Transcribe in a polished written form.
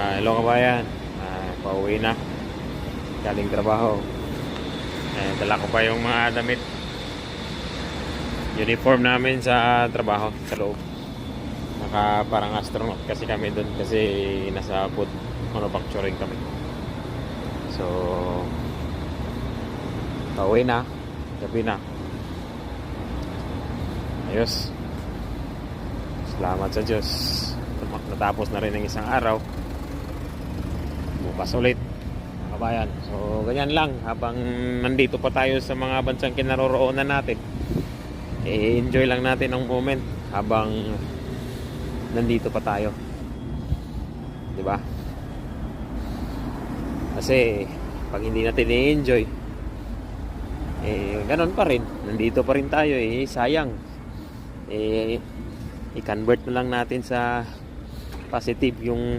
Hello kabayan, pauwi na galing trabaho. Dala ko pa yung mga damit, uniform namin sa trabaho sa loob. Parang astronaut kasi kami doon kasi nasa food manufacturing kami. So pauwi na, gabi na. Ayos, salamat sa Diyos, natapos na rin ang isang araw. Bukas ulit mga kabayan. So ganyan lang, habang nandito pa tayo sa mga bansang kinaroroonan natin, enjoy lang natin ang moment habang nandito pa tayo, di ba? Kasi pag hindi natin i-enjoy, ganon pa rin, nandito pa rin tayo, sayang. I-convert na lang natin sa positive yung